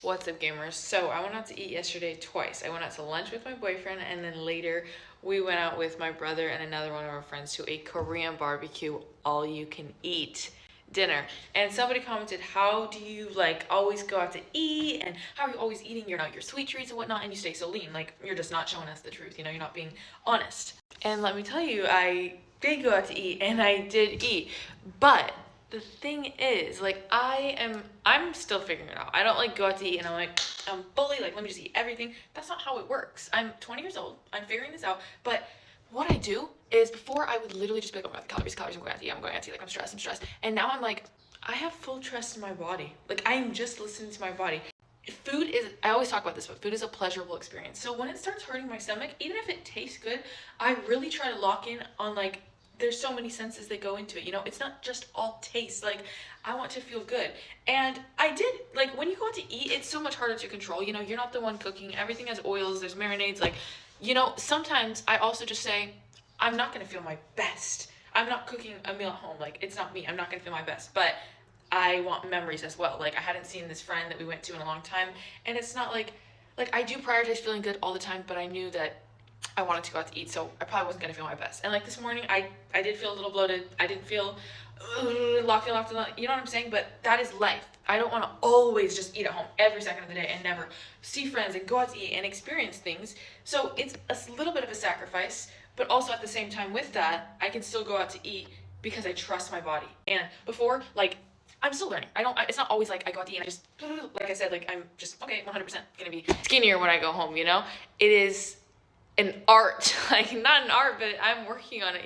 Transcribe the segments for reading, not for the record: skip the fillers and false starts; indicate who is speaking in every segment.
Speaker 1: What's up, gamers? So I went out to eat yesterday twice. I went out to lunch with my boyfriend, and then later we went out with my brother and another one of our friends to a Korean barbecue all-you-can-eat dinner. And somebody commented, how do you like always go out to eat, and how are you always eating your sweet treats and whatnot, and you stay so lean? Like, you're just not showing us the truth, you're not being honest. And let me tell you, I did go out to eat, and I did eat, but the thing is, like, I'm still figuring it out. I don't like go out to eat and I'm fully like, let me just eat everything. That's not how it works. I'm 20 years old. I'm figuring this out. But what I do is, before I would literally just be like, oh my god, calories, I'm going out to eat, like, I'm stressed. And now I'm like, I have full trust in my body. Like, I'm just listening to my body. Food is, I always talk about this, but food is a pleasurable experience. So when it starts hurting my stomach, even if it tastes good, I really try to lock in on, like, there's so many senses that go into it, it's not just all taste. Like, I want to feel good. And I did, like, when you go out to eat, it's so much harder to control. You're not the one cooking. Everything has oils, there's marinades. Like, sometimes I also just say, I'm not gonna feel my best. I'm not cooking a meal at home. Like, it's not me. I'm not gonna feel my best. But I want memories as well. Like, I hadn't seen this friend that we went to in a long time. And it's not like I do prioritize feeling good all the time, but I knew that I wanted to go out to eat, so I probably wasn't gonna feel my best. And like this morning, I did feel a little bloated. I didn't feel locked in, you know what I'm saying? But that is life. I don't want to always just eat at home every second of the day and never see friends and go out to eat and experience things. So it's a little bit of a sacrifice, but also at the same time with that, I can still go out to eat because I trust my body. And before, like, I'm still learning. It's not always like I go out to eat and I just, like I said, like, I'm just, okay, 100% gonna be skinnier when I go home, It is an art, like, not an art, but I'm working on it,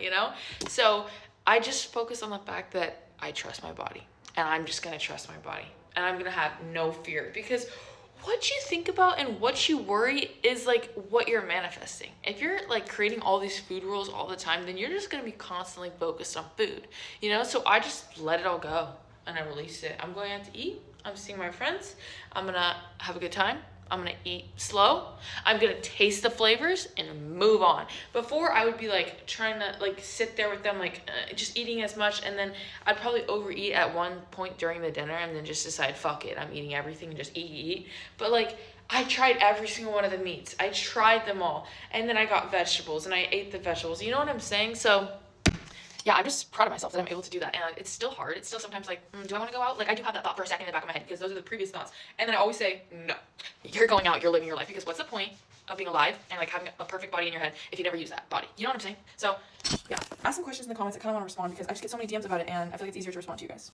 Speaker 1: So I just focus on the fact that I trust my body, and I'm just gonna trust my body, and I'm gonna have no fear, because what you think about and what you worry is like what you're manifesting. If you're like creating all these food rules all the time, then you're just gonna be constantly focused on food, So I just let it all go and I release it. I'm going out to eat. I'm seeing my friends. I'm gonna have a good time. I'm gonna eat slow. I'm gonna taste the flavors and move on. Before, I would be like trying to like sit there with them, like just eating as much, and then I'd probably overeat at one point during the dinner and then just decide, fuck it, I'm eating everything and just eat. But like, I tried every single one of the meats. I tried them all. And then I got vegetables and I ate the vegetables. You know what I'm saying? So yeah, I'm just proud of myself that I'm able to do that. And it's still hard. It's still sometimes like, do I want to go out? Like, I do have that thought for a second in the back of my head, because those are the previous thoughts. And then I always say, no, you're going out, you're living your life. Because what's the point of being alive and like having a perfect body in your head if you never use that body? You know what I'm saying? So yeah, ask some questions in the comments. I kind of want to respond because I just get so many DMs about it, and I feel like it's easier to respond to you guys.